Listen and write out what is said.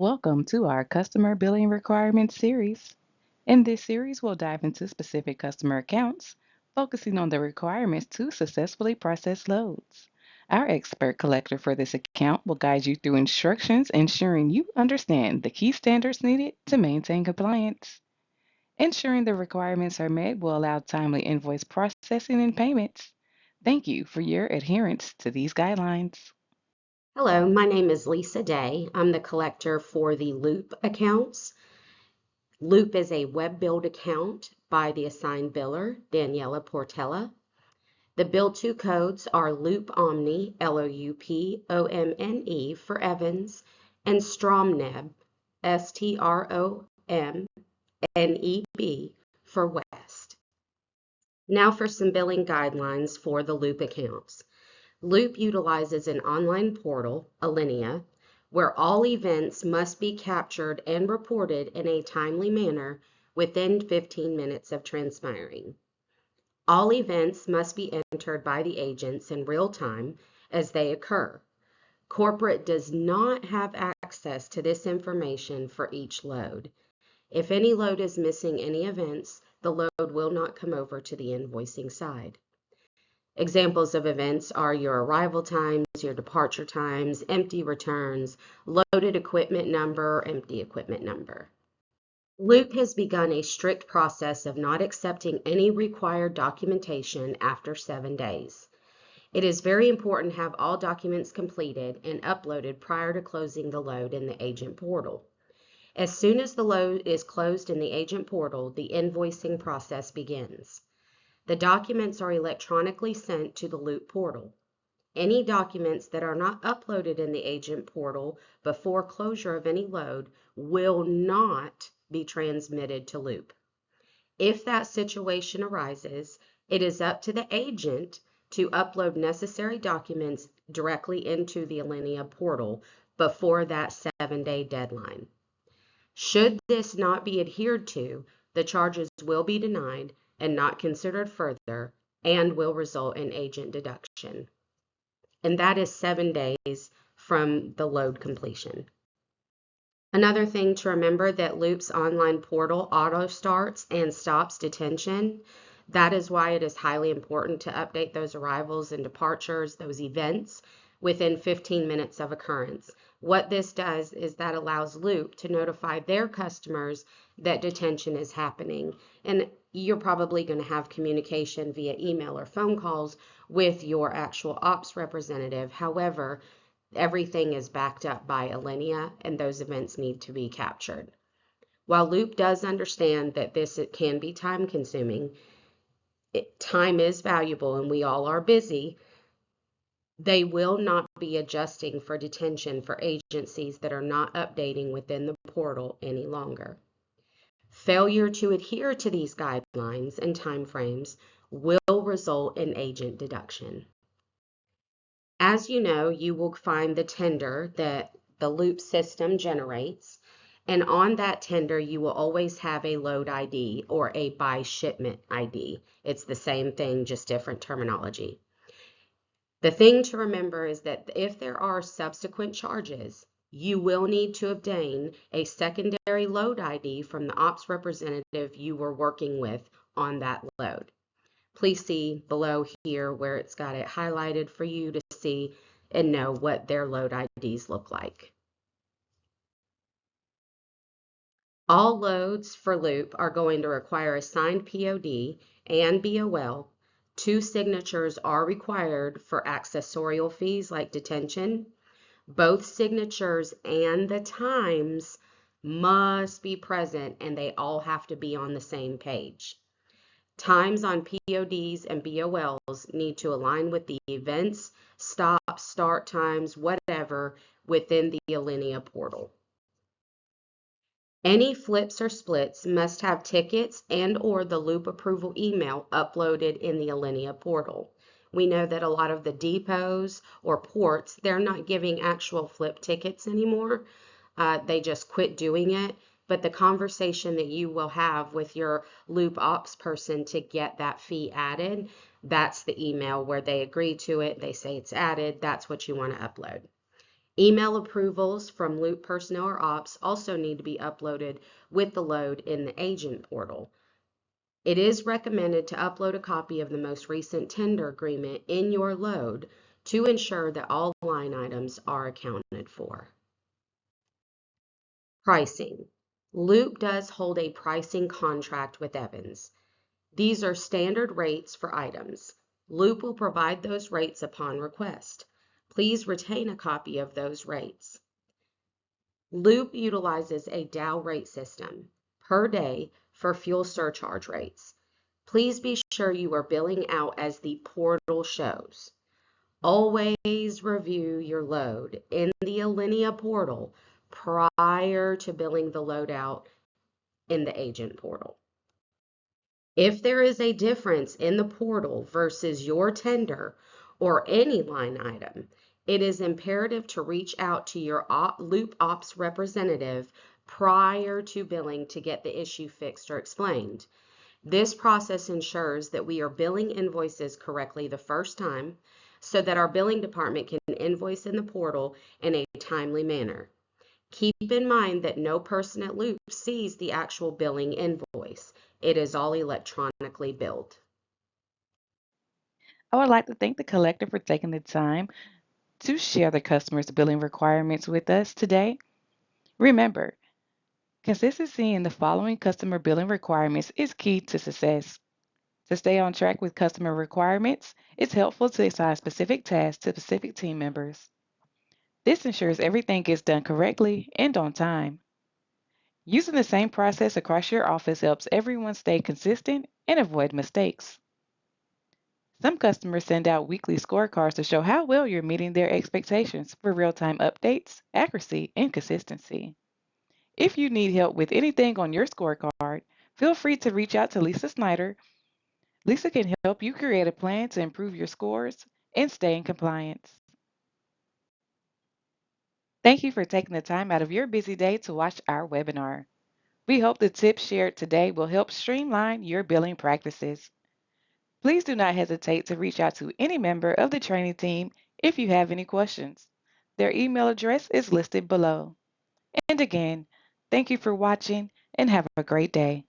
Welcome to our Customer Billing Requirements series. In this series, we'll dive into specific customer accounts, focusing on the requirements to successfully process loads. Our expert collector for this account will guide you through instructions, ensuring you understand the key standards needed to maintain compliance. Ensuring the requirements are met will allow timely invoice processing and payments. Thank you for your adherence to these guidelines. Hello, my name is Lisa Day. I'm the collector for the Loup accounts. Loup is a web billed account by the assigned biller, Daniela Portella. The bill to codes are Loup Omni, Loupomne for Evans, and Stromneb, Stromneb for West. Now for some billing guidelines for the Loup accounts. Loup utilizes an online portal, Alinea, where all events must be captured and reported in a timely manner within 15 minutes of transpiring. All events must be entered by the agents in real time as they occur. Corporate does not have access to this information for each load. If any load is missing any events, the load will not come over to the invoicing side. Examples of events are your arrival times, your departure times, empty returns, loaded equipment number, empty equipment number. Loup has begun a strict process of not accepting any required documentation after 7 days. It is very important to have all documents completed and uploaded prior to closing the load in the agent portal. As soon as the load is closed in the agent portal, the invoicing process begins. The documents are electronically sent to the Loup portal. Any documents that are not uploaded in the agent portal before closure of any load will not be transmitted to Loup. If that situation arises, it is up to the agent to upload necessary documents directly into the Alinea portal before that 7-day deadline. Should this not be adhered to, the charges will be denied and not considered further and will result in agent deduction. And that is 7 days from the load completion. Another thing to remember that Loup's online portal auto starts and stops detention. That is why it is highly important to update those arrivals and departures, those events, within 15 minutes of occurrence. What this does is that allows Loup to notify their customers that detention is happening. And you're probably going to have communication via email or phone calls with your actual ops representative. However, everything is backed up by Alinea and those events need to be captured. While Loup does understand that it can be time consuming, time is valuable and we all are busy, they will not be adjusting for detention for agencies that are not updating within the portal any longer. Failure to adhere to these guidelines and timeframes will result in agent deduction. As you know, you will find the tender that the Loup system generates, and on that tender you will always have a load ID or a by shipment ID. It's the same thing, just different terminology. The thing to remember is that if there are subsequent charges, you will need to obtain a secondary load ID from the ops representative you were working with on that load. Please see below here where it's got it highlighted for you to see and know what their load IDs look like. All loads for Loup are going to require a signed POD and BOL. 2 signatures are required for accessorial fees like detention. Both signatures and the times must be present and they all have to be on the same page. Times on PODs and BOLs need to align with the events, stop, start times, whatever, within the Alinea portal. Any flips or splits must have tickets and or the Loup approval email uploaded in the Alinea portal. We know that a lot of the depots or ports, they're not giving actual flip tickets anymore. They just quit doing it. But the conversation that you will have with your Loup ops person to get that fee added, that's the email where they agree to it. They say it's added. That's what you want to upload. Email approvals from Loop personnel or ops also need to be uploaded with the load in the agent portal. It is recommended to upload a copy of the most recent tender agreement in your load to ensure that all line items are accounted for. Pricing. Loop does hold a pricing contract with Evans. These are standard rates for items. Loop will provide those rates upon request. Please retain a copy of those rates. Loop utilizes a Dow rate system per day for fuel surcharge rates. Please be sure you are billing out as the portal shows. Always review your load in the Alinea portal prior to billing the load out in the agent portal. If there is a difference in the portal versus your tender or any line item, it is imperative to reach out to your Loop Ops representative prior to billing to get the issue fixed or explained. This process ensures that we are billing invoices correctly the first time so that our billing department can invoice in the portal in a timely manner. Keep in mind that no person at Loop sees the actual billing invoice. It is all electronically billed. I would like to thank the collective for taking the time to share the customer's billing requirements with us today. Remember, consistency in the following customer billing requirements is key to success. To stay on track with customer requirements, it's helpful to assign specific tasks to specific team members. This ensures everything gets done correctly and on time. Using the same process across your office helps everyone stay consistent and avoid mistakes. Some customers send out weekly scorecards to show how well you're meeting their expectations for real time updates, accuracy, and consistency. If you need help with anything on your scorecard, feel free to reach out to Lisa Snyder. Lisa can help you create a plan to improve your scores and stay in compliance. Thank you for taking the time out of your busy day to watch our webinar. We hope the tips shared today will help streamline your billing practices. Please do not hesitate to reach out to any member of the training team if you have any questions. Their email address is listed below. And again, thank you for watching and have a great day.